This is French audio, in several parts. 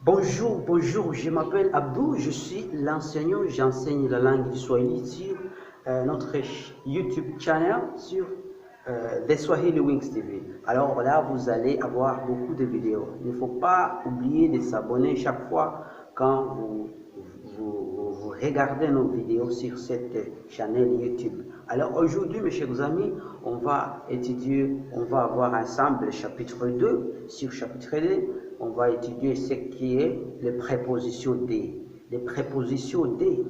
Bonjour, je m'appelle Abdou, je suis l'enseignant, j'enseigne la langue du Swahili sur notre YouTube channel sur The Swahili Wings TV. Alors là, vous allez avoir beaucoup de vidéos. Il ne faut pas oublier de s'abonner chaque fois quand vous regardez nos vidéos sur cette chaîne YouTube. Alors aujourd'hui, mes chers amis, on va avoir ensemble le chapitre 2. Sur chapitre 2, on va étudier ce qui est les prépositions des. Les prépositions des,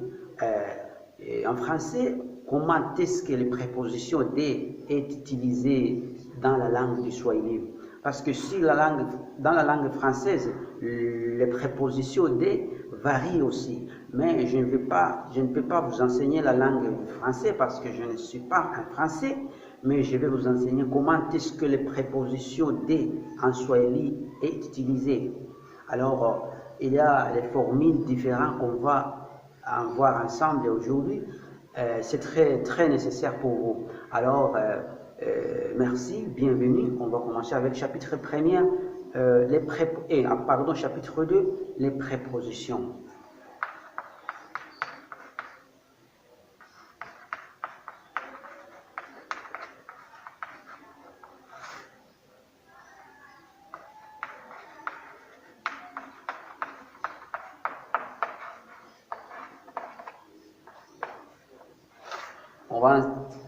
en français, comment est-ce que les prépositions des est utilisée dans la langue du Swahili. Parce que dans la langue française, les prépositions des varient aussi. Mais je ne peux pas vous enseigner la langue française parce que je ne suis pas un français, mais je vais vous enseigner comment est-ce que les prépositions des en Swahili est utilisée. Alors, il y a les formules différentes qu'on va en voir ensemble aujourd'hui. C'est très nécessaire pour vous. Alors, merci, bienvenue. On va commencer avec chapitre 1er, chapitre 2, les prépositions.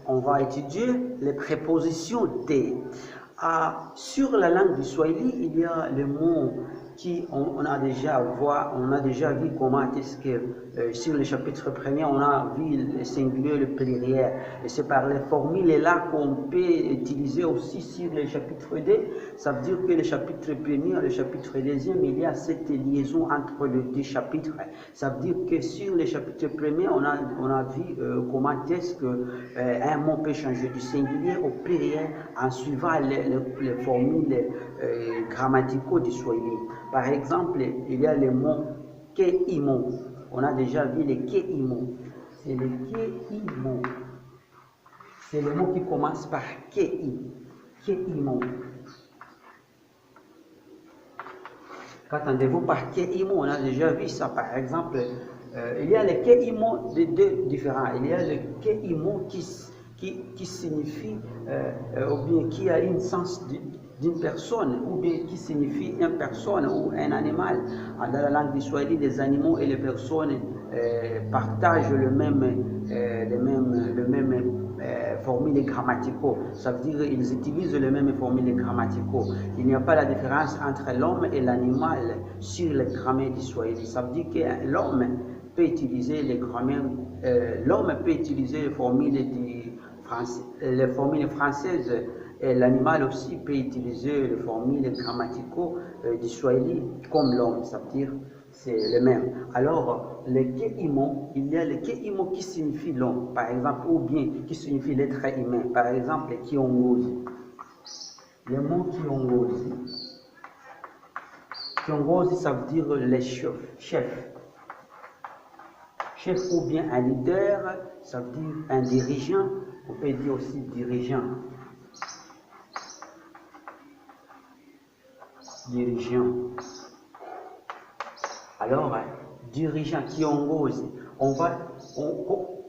On va étudier les prépositions des. Sur la langue du Swahili, il y a le mot qui on a déjà vu comment est-ce que sur le chapitre premier, on a vu le singulier, le pluriel. Et c'est par les formules là qu'on peut utiliser aussi sur le chapitre 2. Ça veut dire que le chapitre premier et le chapitre deuxième, il y a cette liaison entre les deux chapitres. Ça veut dire que sur le chapitre premier, on a vu comment est-ce que un mot peut changer du singulier au pluriel en suivant les formules grammaticaux du Swahili. Par exemple, il y a le mot keimo. On a déjà vu le keimo. C'est le keimo. C'est le mot qui commence par kei. Keimo. Qu'attendez-vous par keimo? On a déjà vu ça. Par exemple, il y a le keimo de deux différents. Il y a le keimo qui signifie, ou bien qui a une sens d'une personne, ou bien qui signifie une personne ou un animal. Dans la langue du Swahili, les animaux et les personnes partagent le même formules grammaticaux. Ça veut dire qu'ils utilisent les mêmes formules grammaticaux. Il n'y a pas la différence entre l'homme et l'animal sur les grammaires du Swahili. Ça veut dire que l'homme peut utiliser les grammaires, les formules françaises, et l'animal aussi peut utiliser les formules grammaticaux du Swahili comme l'homme, ça veut dire c'est le même. Alors, le keimo, il y a le keimo qui signifie l'homme, par exemple, ou bien qui signifie l'être humain, par exemple, le kiongozi. Le mot kiongozi. Kiongozi, ça veut dire le chef. Chef ou bien un leader, ça veut dire un dirigeant, on peut dire aussi dirigeant. Dirigeant. Alors, dirigeant, kiongozi,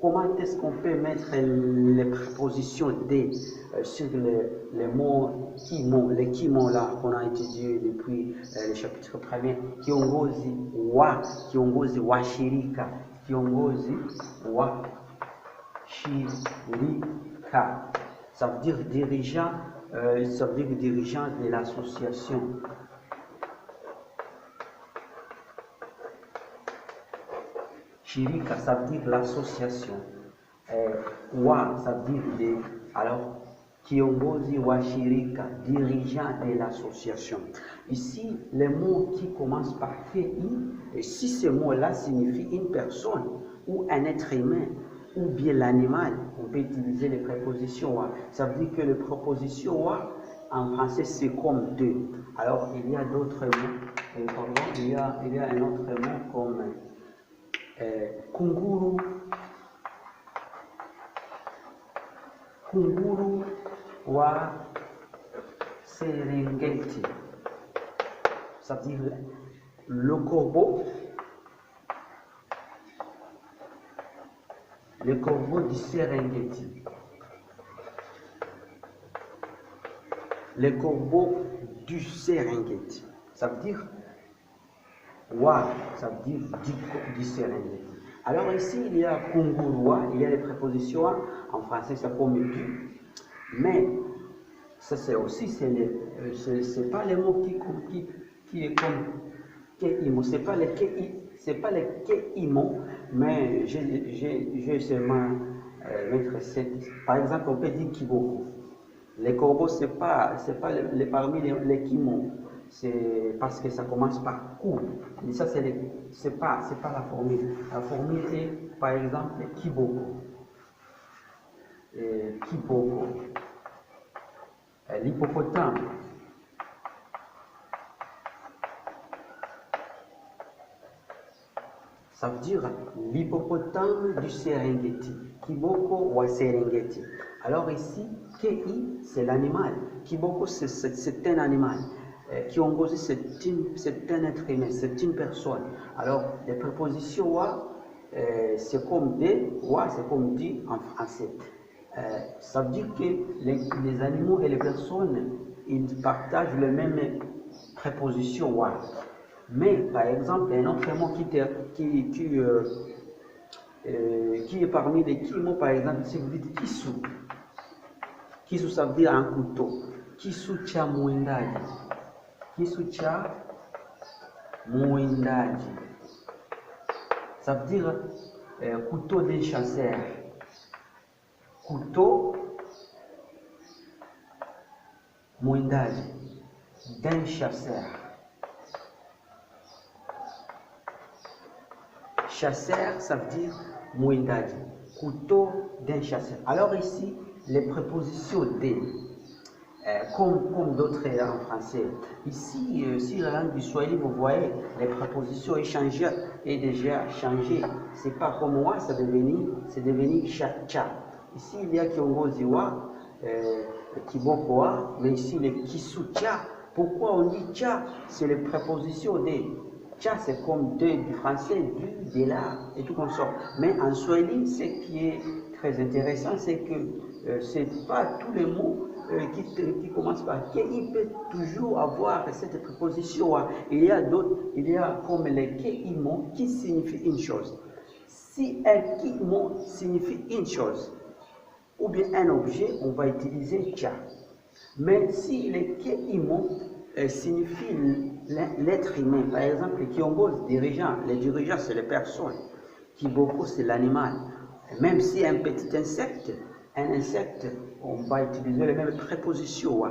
comment est-ce qu'on peut mettre les prépositions des sur les mots kimo, les kimo là qu'on a étudié depuis le chapitre premier, kiongozi wa shirika, kiongozi wa shirika, ça veut dire dirigeant de l'association. Shirika, ça veut dire l'association. Wa, ça veut dire des. Alors, kiongozi wa shirika, dirigeant de l'association. Ici, les mots qui commencent par ki, et si ce mot-là signifie une personne ou un être humain, ou bien l'animal, on peut utiliser les prépositions wa. Ça veut dire que les prépositions wa, en français, c'est comme deux. Alors, il y a d'autres mots. Il y a un autre mot comme kunguru wa Serengeti. Ça veut dire le corbeau du Serengeti. Le corbeau du Serengeti. Ça veut dire wa, ça veut dire du Serengeti. Alors ici, il y a kungurua, il y a les prépositions en français, c'est comme du, mais ça c'est aussi, c'est pas les mots qui est comme keimo, c'est pas les keimo, mais j'ai seulement mettre cette, par exemple, on peut dire kiboko. Les corbeaux, c'est pas parmi les kimo. C'est parce que ça commence par kou. Et ça, c'est pas la formule. La formule est, par exemple, kiboko. Kiboko. L'hippopotame. Ça veut dire l'hippopotame du Serengeti. Kiboko ou Serengeti. Alors ici, Kei, c'est l'animal. Kiboko, c'est un animal. Kiongozi, c'est un être humain, c'est une personne. Alors, les prépositions wa, c'est comme des, wa, c'est comme dit en français. Ça veut dire que les animaux et les personnes, ils partagent les mêmes prépositions wa. Mais, par exemple, un autre mot qui est parmi les kimo, par exemple, si vous dites kisu. Kisu, ça veut dire un couteau. Kisu cha muindaji. Kisu cha muindaji. Ça veut dire couteau d'un chasseur. Couteau muindaji. D'un chasseur. Chasseur, ça veut dire muindaji. Couteau d'un chasseur. Alors ici, les prépositions des, comme d'autres en français. Ici, si la langue du Swahili, vous voyez, les prépositions échangées est déjà changé. C'est pas comme moi, c'est devenu cha. Ici, il y a kiongozi wa, kiboko wa, mais ici, le kisu cha. Pourquoi on dit cha? C'est les prépositions des. Cha, c'est comme du français, du, de là, et tout comme ça. Mais en Swahili, ce qui est très intéressant, c'est que c'est pas tous les mots qui commencent par qui peut toujours avoir cette préposition. Il y a d'autres, il y a comme les keimo qui signifient une chose. Si un keimo signifie une chose, ou bien un objet, on va utiliser cha. Mais si les keimo signifie l'être humain, par exemple, les kiongos, dirigeants, les dirigeants c'est les personnes, kiboko c'est l'animal. Même si un petit insecte, on va utiliser les mêmes prépositions.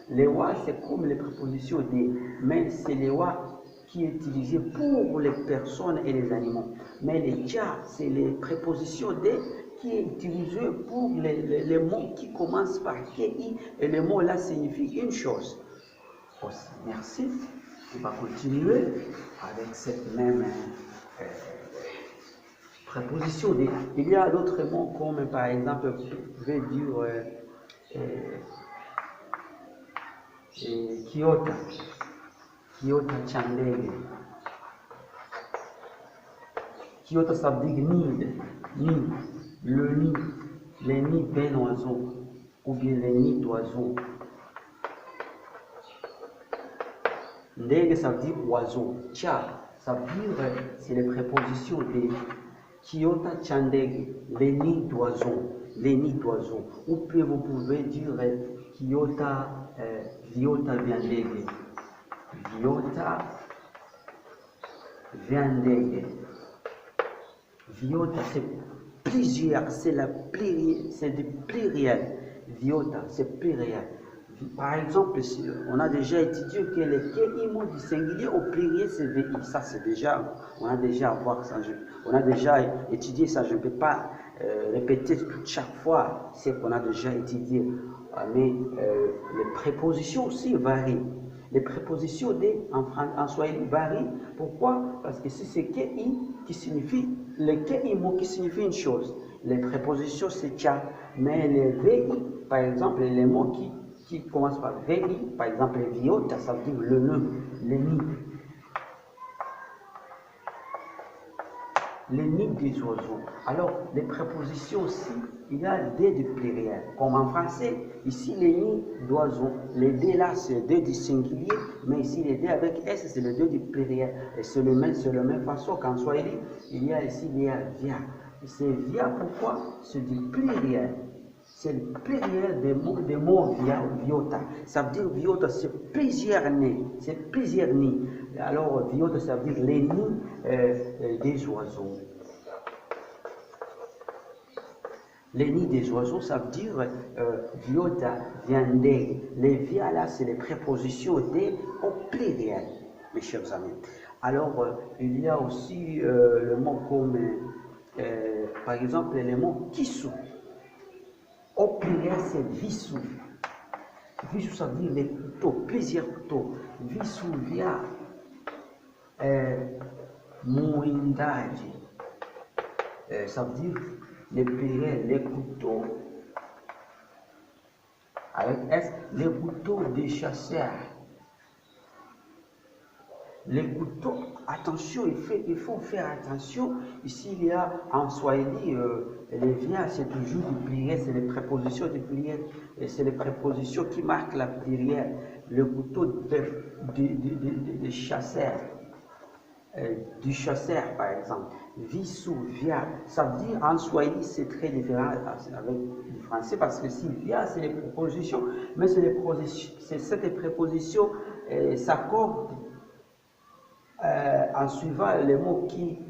Les wa c'est comme les prépositions des, mais c'est les wa qui est utilisé pour les personnes et les animaux. Mais les cha c'est les prépositions des qui est utilisé pour les mots qui commencent par ki et les mots là signifient une chose. Merci. On va continuer avec cette même préposition. Il y a d'autres mots comme par exemple, je vais dire Kyoto. Kyoto chandege. Kyoto ça veut dire nid, le nid, les nids d'un oiseau ou bien les nids d'oiseaux. Ndege, ça veut dire oiseau. Cha, ça veut dire, c'est les prépositions de Kiota Chandege, les nids d'oiseaux. Les nids d'oiseaux. Ou puis vous pouvez dire Kiota Viota Viandege. Viota Viandege. Viota, c'est plusieurs, c'est du pluriel. Viota, c'est pluriel. Par exemple, on a déjà étudié que les keimo du singulier au pluriel c'est VI. Ça, c'est déjà, on a déjà étudié ça. Je ne peux pas répéter chaque fois ce qu'on a déjà étudié. Mais les prépositions aussi varient. Les prépositions en Swahili varient. Pourquoi? Parce que si c'est kei qui signifie, le keimo qui signifie une chose, les prépositions c'est cha. Mais les VI, par exemple, les mots qui commence par VI, par exemple, viota, ça veut dire le nœud, le nid. les nids des oiseaux. Alors, les prépositions aussi, il y a des du pluriel. Comme en français, ici les nids d'oiseaux. Les D là, c'est deux du singulier, mais ici les D avec S, c'est le deux du pluriel. Et c'est la même façon qu'en Swahili, il y a ici via. C'est via, pourquoi? C'est du pluriel. C'est le pluriel des mots viota. Ça veut dire viota, c'est plusieurs nids. C'est plusieurs nids. Alors, viota, ça veut dire les nids des oiseaux. Les nids des oiseaux, ça veut dire viota, viandé. Les via là, c'est les prépositions des au pluriel, mes chers amis. Alors, il y a aussi le mot comme, par exemple, les mots kisu. Au pluriel, c'est visu. Visu, ça veut dire les couteaux, plusieurs couteaux. Visu, via, muindaji. Ça veut dire les pluriels, les couteaux. Avec S, les couteaux des chasseurs. Les couteaux, attention, il faut faire attention. Ici, il y a en Swahili, les via, c'est toujours du pluriel, c'est les prépositions du pluriel. Et c'est les prépositions qui marquent la pluriel. Le couteau des chasseurs. Du chasseur, par exemple. Visu, via, ça veut dire en Swahili, c'est très différent avec le français parce que si via, c'est les prépositions, mais c'est cette préposition s'accorde en suivant les mots qui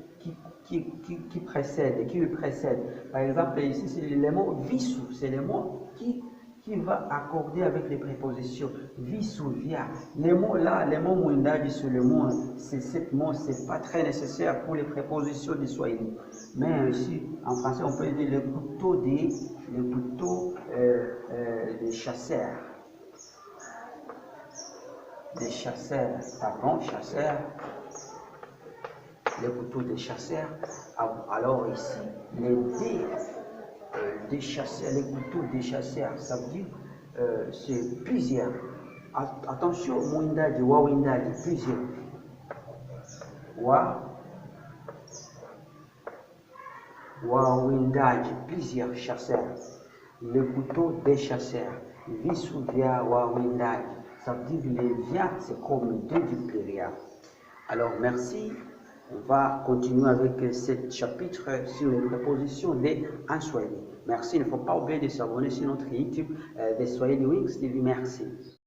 précèdent, qui le précèdent. Par exemple, ici, c'est les mots visu, c'est les mots qui va accorder avec les prépositions. Visu, via. Les mots là, les mots mwindaji sur le mot, c'est pas très nécessaire pour les prépositions du Swahili. Mais ici, en français, on peut dire le couteau des chasseurs. Des chasseurs, pardon, chasseurs, les couteaux des chasseurs. Alors ici, les dés des chasseurs, les couteaux des chasseurs, ça veut dire c'est plusieurs. Attention, mwindaji, wawindaji, plusieurs. Wawindaji, plusieurs chasseurs. Le couteau des chasseurs. Visu, via, wawindaji. Ça veut dire les via, c'est comme deux du pluriel. Alors, merci. On va continuer avec ce chapitre sur les prépositions en Swahili. Merci. Il ne faut pas oublier de s'abonner sur notre YouTube des Swahili Wings TV. Merci.